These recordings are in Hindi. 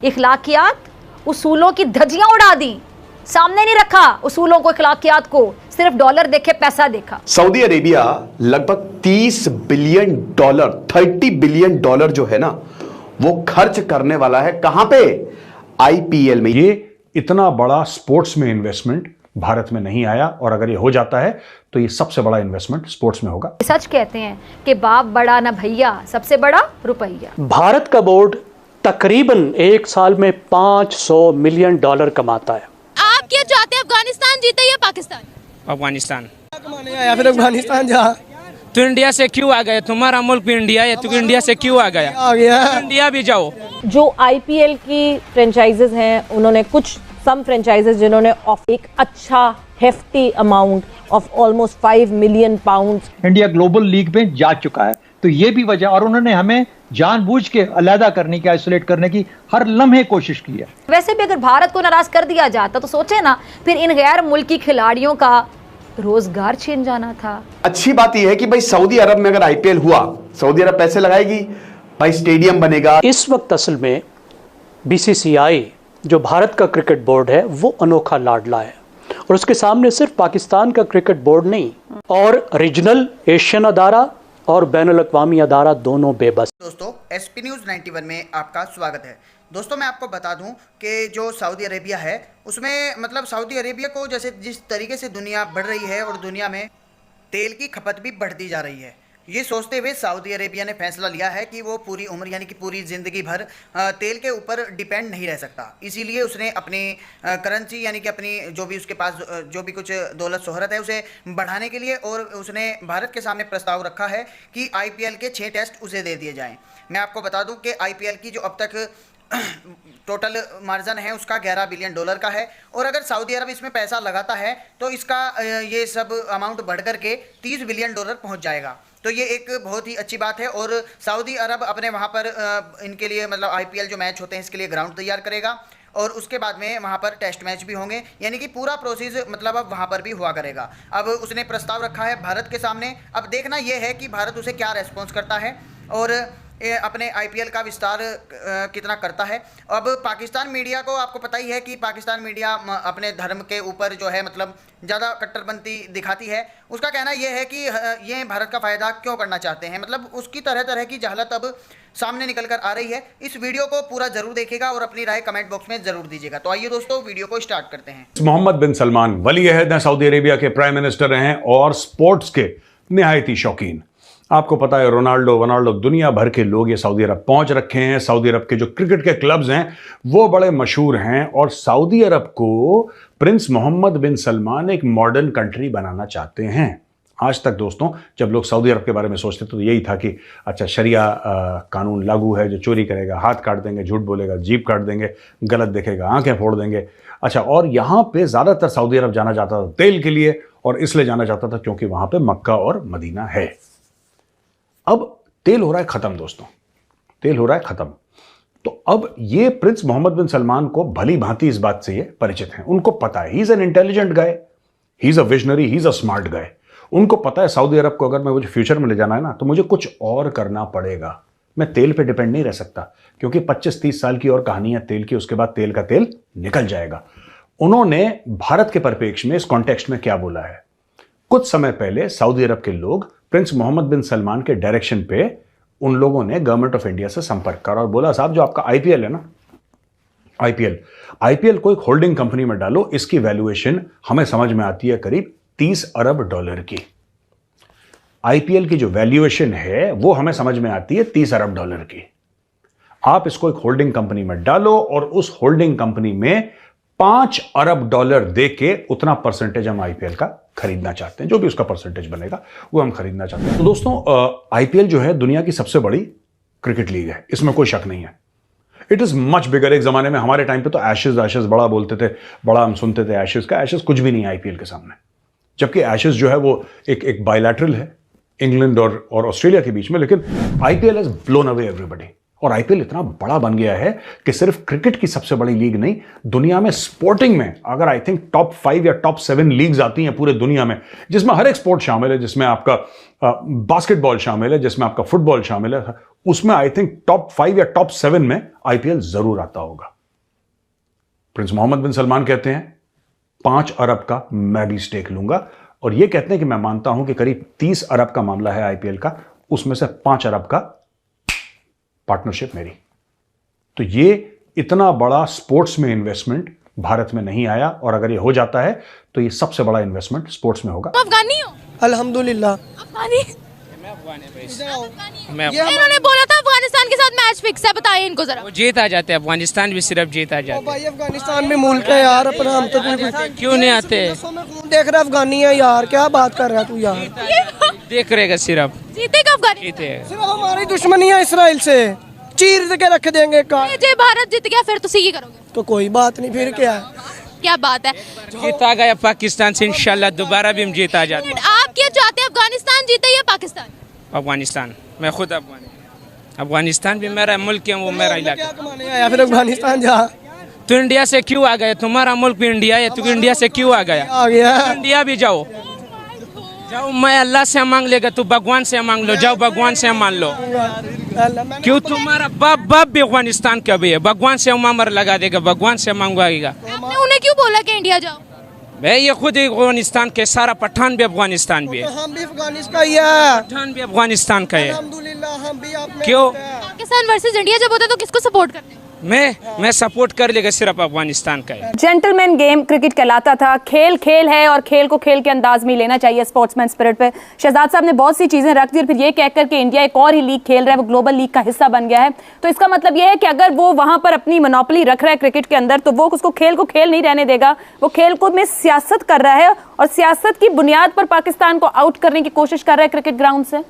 इखलाकियात उसूलों की धज्जियां उड़ा दी, सामने नहीं रखा उसूलों को, इखलाकियात को, सिर्फ डॉलर देखे, पैसा देखा। सऊदी अरेबिया लगभग 30 बिलियन डॉलर 30 बिलियन डॉलर जो है ना वो खर्च करने वाला है। कहां पे? आईपीएल में। ये इतना बड़ा स्पोर्ट्स में इन्वेस्टमेंट भारत में नहीं आया, और अगर ये हो जाता है तो ये सबसे बड़ा इन्वेस्टमेंट स्पोर्ट्स में होगा। सच कहते हैं कि बाप बड़ा ना भैया, सबसे बड़ा रुपया। भारत का बोर्ड तकरीबन एक साल में $500 मिलियन कमाता है। आप क्या चाहते हैं, अफगानिस्तान जीते या पाकिस्तान? अफगानिस्तान। या फिर अफगानिस्तान जा। तो इंडिया से क्यों आ गए? तुम्हारा मुल्क भी इंडिया है, तो इंडिया से क्यों आ गया? आ गया तो इंडिया भी जाओ। जो आईपीएल की फ्रेंचाइजेज हैं, उन्होंने कुछ सम फ्रेंचाइजेज जिन्होंने ऑफ एक अच्छा hefty amount of almost 5 million pounds India global league में जा चुका है। तो ये भी वजह, और उन्होंने हमें जानबूझ के अलहदा करने की, आइसोलेट करने की हर लम्हे कोशिश की है। वैसे भी अगर भारत को नाराज कर दिया जाता तो सोचे ना, फिर इन गैर मुल्की खिलाड़ियों का रोजगार छिन जाना था। अच्छी बात यह है कि भाई सऊदी अरब में अगर आईपीएल हुआ, सऊदी अरब पैसे लगाएगी, भाई स्टेडियम बनेगा। इस वक्त असल में बीसीसीआई जो भारत का क्रिकेट बोर्ड है वो अनोखा लाडला है, और उसके सामने सिर्फ पाकिस्तान का क्रिकेट बोर्ड नहीं और रीजनल एशियन अदारा और बैनुल अक़वामी अदारा दोनों बेबस। दोस्तों, एसपी न्यूज़ 91 में आपका स्वागत है। दोस्तों, मैं आपको बता दूं कि जो सऊदी अरेबिया है उसमें मतलब सऊदी अरेबिया को जैसे जिस तरीके से दुनिया बढ़ रही है और दुनिया में तेल की खपत भी बढ़ती जा रही है, ये सोचते हुए सऊदी अरेबिया ने फैसला लिया है कि वो पूरी उम्र यानी कि पूरी ज़िंदगी भर तेल के ऊपर डिपेंड नहीं रह सकता। इसीलिए उसने अपनी करेंसी यानी कि अपनी जो भी उसके पास जो भी कुछ दौलत शोहरत है उसे बढ़ाने के लिए, और उसने भारत के सामने प्रस्ताव रखा है कि आईपीएल के 6 टेस्ट उसे दे दिए जाएं। मैं आपको बता दूं कि आईपीएल की जो अब तक टोटल मार्जिन है उसका $11 बिलियन का है, और अगर सऊदी अरब इसमें पैसा लगाता है तो इसका ये सब अमाउंट बढ़ कर के $30 बिलियन पहुंच जाएगा। तो ये एक बहुत ही अच्छी बात है, और सऊदी अरब अपने वहाँ पर इनके लिए मतलब आईपीएल जो मैच होते हैं इसके लिए ग्राउंड तैयार करेगा, और उसके बाद में वहाँ पर टेस्ट मैच भी होंगे, यानी कि पूरा प्रोसेस मतलब अब वहाँ पर भी हुआ करेगा। अब उसने प्रस्ताव रखा है भारत के सामने, अब देखना यह है कि भारत उसे क्या रेस्पॉन्स करता है और अपने आईपीएल का विस्तार कितना करता है। अब पाकिस्तान मीडिया को आपको पता ही है कि पाकिस्तान मीडिया अपने धर्म के ऊपर जो है मतलब ज़्यादा कट्टरपंथी दिखाती है। उसका कहना यह है कि ये भारत का फ़ायदा क्यों करना चाहते हैं, मतलब उसकी तरह तरह की जहालत अब सामने निकल कर आ रही है। इस वीडियो को पूरा ज़रूर देखिएगा और अपनी राय कमेंट बॉक्स में ज़रूर दीजिएगा। तो आइए दोस्तों, वीडियो को स्टार्ट करते हैं। मोहम्मद बिन सलमान वली अहद हैं, सऊदी अरेबिया के प्राइम मिनिस्टर रहे हैं और स्पोर्ट्स के निहायती शौकीन। आपको पता है रोनाल्डो दुनिया भर के लोग ये सऊदी अरब पहुंच रखे हैं। सऊदी अरब के जो क्रिकेट के क्लब्स हैं वो बड़े मशहूर हैं, और सऊदी अरब को प्रिंस मोहम्मद बिन सलमान एक मॉडर्न कंट्री बनाना चाहते हैं। आज तक दोस्तों जब लोग सऊदी अरब के बारे में सोचते तो यही था कि अच्छा शरिया कानून लागू है, जो चोरी करेगा हाथ काट देंगे, झूठ बोलेगा जीभ काट देंगे, गलत देखेगा आंखें फोड़ देंगे। अच्छा, और यहाँ पे ज़्यादातर सऊदी अरब जाना जाता था तेल के लिए, और इसलिए जाना जाता था क्योंकि वहाँ पे मक्का और मदीना है। अब तेल हो रहा है खत्म दोस्तों, तेल हो रहा है खत्म। तो अब ये प्रिंस मोहम्मद बिन सलमान को भली भांति इस बात से ये परिचित हैं। उनको पता है, he is an intelligent guy, he is a visionary, he is a smart guy. उनको पता है सऊदी अरब को अगर मैं मुझे फ्यूचर में ले जाना है ना तो मुझे कुछ और करना पड़ेगा। मैं तेल पे डिपेंड नहीं रह सकता, क्योंकि 25-30 साल की और कहानी है तेल की, उसके बाद तेल का तेल निकल जाएगा। उन्होंने भारत के परिप्रेक्ष्य में इस कॉन्टेक्स्ट में क्या बोला है? कुछ समय पहले सऊदी अरब के लोग प्रिंस मोहम्मद बिन सलमान के डायरेक्शन पे उन लोगों ने गवर्नमेंट ऑफ इंडिया से संपर्क करा और बोला साहब जो आपका आईपीएल है ना, आईपीएल को एक होल्डिंग कंपनी में डालो, इसकी वैल्यूएशन हमें समझ में आती है करीब $30 अरब की। आईपीएल की जो वैल्यूएशन है वो हमें समझ में आती है $30 अरब की। आप इसको एक होल्डिंग कंपनी में डालो और उस होल्डिंग कंपनी में $5 अरब दे के उतना परसेंटेज हम आईपीएल का खरीदना चाहते हैं, जो भी उसका परसेंटेज बनेगा वो हम खरीदना चाहते हैं। तो दोस्तों आईपीएल जो है दुनिया की सबसे बड़ी क्रिकेट लीग है, इसमें कोई शक नहीं है। It is much bigger. एक जमाने में हमारे टाइम पे तो एशेज बड़ा बोलते थे, बड़ा हम सुनते थे एशेज का। एशेज कुछ भी नहीं है आईपीएल के सामने, जबकि एशेज जो है वो एक बायलैटरल है इंग्लैंड और ऑस्ट्रेलिया के बीच में, लेकिन IPL has blown away everybody. और आईपीएल इतना बड़ा बन गया है कि सिर्फ क्रिकेट की सबसे बड़ी लीग नहीं, दुनिया में स्पोर्टिंग में अगर आई थिंक टॉप 5 या टॉप 7 लीग्स आती हैं पूरे दुनिया में, जिसमें हर एक स्पोर्ट शामिल है, जिसमें आपका बास्केटबॉल शामिल है, जिसमें आपका फुटबॉल शामिल है, उसमें आई थिंक टॉप 5 या टॉप 7 में आईपीएल जरूर आता होगा। प्रिंस मोहम्मद बिन सलमान कहते हैं 5 अरब का मैं भी स्टेक लूंगा, और यह कहते हैं कि मैं मानता हूं कि करीब 30 अरब का मामला है आईपीएल का, उसमें से 5 अरब का पार्टनरशिप मेरी। तो ये इतना बड़ा स्पोर्ट्स में इन्वेस्टमेंट भारत में नहीं आया, और अगर ये हो जाता है तो ये सबसे बड़ा इन्वेस्टमेंट स्पोर्ट्स में होगा। अफगानी हो? अल्हम्दुलिल्लाह। अफगानी? इन्होंने बोला था अफगानिस्तान के साथ मैच फिक्स है, बताइए इनको जरा। वो जीत आ जाते हैं, अफगानिस्तान भी सिर्फ जीत आ जाते भाई अफगानिस्तान में मुल्क है यार अपना, हम तो क्यों नहीं आते? देख रहे अफगानी है यार, क्या बात कर रहा है तू यार? देख रहेगा सिर्फ जीतेगा अफगानी? जीते। सिर्फ हमारी दुश्मनी है इसराइल से, चीर के रख देंगे का। जे भारत जीत गया फिर तुसी की करोगे? तो कोई बात नहीं, फिर क्या है? क्या बात है। जीता गया पाकिस्तान से, इंशाल्लाह दोबारा भी हम जीता जाते। आप क्या चाहते हैं, अफगानिस्तान जीते या पाकिस्तान? अफगानिस्तान। मैं खुद अफगानिस्तान भी मेरा मुल्क है, वो मेरा इलाका। आया फिर अफगानिस्तान जा। तो इंडिया से क्यों आ गए? तुम्हारा मुल्क भी इंडिया है, तू इंडिया से क्यों आ गया? आ गया इंडिया भी जाओ, मैं अल्लाह से मांग लेगा, तू भगवान से मांग लो, जाओ भगवान से मान लो। क्यों तुम्हारा बाप भी अफगानिस्तान का भी है, भगवान से उमर लगा देगा, भगवान से मांगवाएगा। आपने उन्हें क्यों बोला कि इंडिया जाओ? भाई ये खुद अफगानिस्तान के, सारा पठान भी अफगानिस्तान भी है, हम भी अफगानिस्तान का ही है, पठान भी अफगानिस्तान का है। अल्हम्दुलिल्लाह हम भी आप में क्यों? पाकिस्तान वर्सेस इंडिया जब होता है तो किसको सपोर्ट करते हैं? मैं सपोर्ट कर लेगा, सिर्फ अफगानिस्तान का है। जेंटलमैन गेम क्रिकेट कहलाता था। खेल खेल है और खेल को खेल के अंदाज में लेना चाहिए, स्पोर्ट्समैन स्पिरिट पे। शहजाद साहब ने बहुत सी चीजें रख दी और फिर ये कहकर कि इंडिया एक और ही लीग खेल रहा है, वो ग्लोबल लीग का हिस्सा बन गया है। तो इसका मतलब ये है कि अगर वो वहां पर अपनी मोनोपोली रख रहा है क्रिकेट के अंदर, तो वो उसको खेल को खेल नहीं रहने देगा। वो खेल को में सियासत कर रहा है और सियासत की बुनियाद पर पाकिस्तान को आउट करने की कोशिश कर रहा है क्रिकेट ग्राउंड से।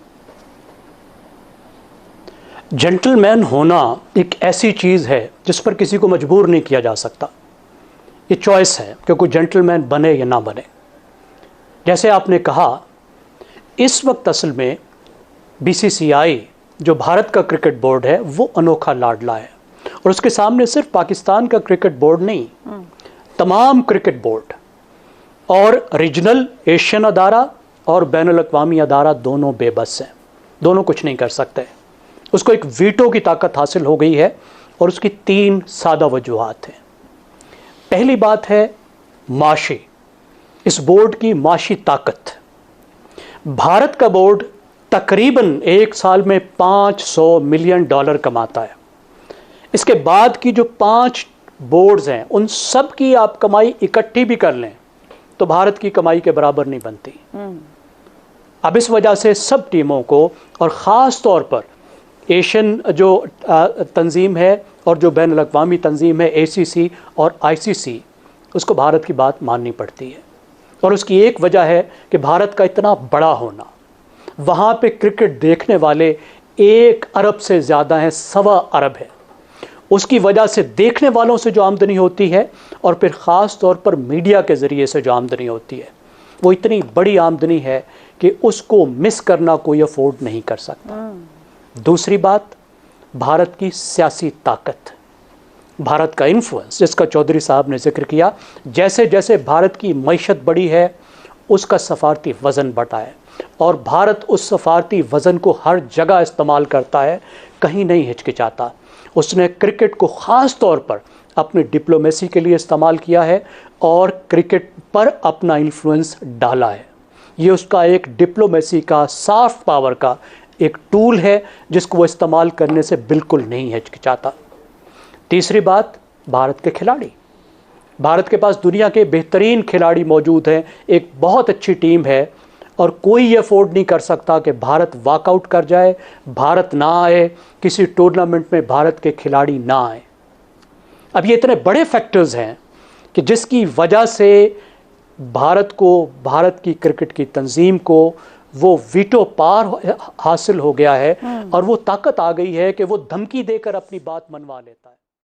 जेंटलमैन होना एक ऐसी चीज़ है जिस पर किसी को मजबूर नहीं किया जा सकता। ये चॉइस है कि कोई जेंटलमैन बने या ना बने। जैसे आपने कहा, इस वक्त असल में बीसीसीआई जो भारत का क्रिकेट बोर्ड है वो अनोखा लाडला है, और उसके सामने सिर्फ पाकिस्तान का क्रिकेट बोर्ड नहीं, तमाम क्रिकेट बोर्ड और रीजनल एशियन अदारा और बैनुल-अक़वामी अदारा दोनों बेबस हैं, दोनों कुछ नहीं कर सकते। उसको एक वीटो की ताकत हासिल हो गई है, और उसकी 3 सादा वजूहात हैं। पहली बात है माशी, इस बोर्ड की माशी ताकत। भारत का बोर्ड तकरीबन एक साल में $500 मिलियन कमाता है। इसके बाद की जो 5 बोर्ड्स हैं उन सब की आप कमाई इकट्ठी भी कर लें तो भारत की कमाई के बराबर नहीं बनती। अब इस वजह से सब टीमों को, और ख़ास तौर पर एशियन जो तंजीम है और जो बैनुल-अक़वामी तंजीम है ACC और ICC, उसको भारत की बात माननी पड़ती है। और उसकी एक वजह है कि भारत का इतना बड़ा होना। वहाँ पे क्रिकेट देखने वाले 1 अरब से ज़्यादा हैं, 1.25 अरब है। उसकी वजह से देखने वालों से जो आमदनी होती है, और फिर ख़ास तौर पर मीडिया के ज़रिए से जो आमदनी होती है, वो इतनी बड़ी आमदनी है कि उसको मिस करना कोई अफोर्ड नहीं कर सकता। दूसरी बात, भारत की सियासी ताकत, भारत का इन्फ्लुएंस, जिसका चौधरी साहब ने जिक्र किया। जैसे जैसे भारत की मईशत बढ़ी है, उसका सफारती वज़न बढ़ा है, और भारत उस सफारती वज़न को हर जगह इस्तेमाल करता है, कहीं नहीं हिचकिचाता। उसने क्रिकेट को ख़ास तौर पर अपनी डिप्लोमेसी के लिए इस्तेमाल किया है, और क्रिकेट पर अपना इन्फ्लुएंस डाला है। ये उसका एक डिप्लोमेसी का, सॉफ्ट पावर का एक टूल है, जिसको वो इस्तेमाल करने से बिल्कुल नहीं हिचकिचाता। तीसरी बात, भारत के खिलाड़ी। भारत के पास दुनिया के बेहतरीन खिलाड़ी मौजूद हैं, एक बहुत अच्छी टीम है, और कोई ये अफोर्ड नहीं कर सकता कि भारत वॉकआउट कर जाए, भारत ना आए, किसी टूर्नामेंट में भारत के खिलाड़ी ना आए। अब ये इतने बड़े फैक्टर्स हैं कि जिसकी वजह से भारत को, भारत की क्रिकेट की तंजीम को वो वीटो पार हासिल हो गया है, और वो ताकत आ गई है कि वो धमकी देकर अपनी बात मनवा लेता है।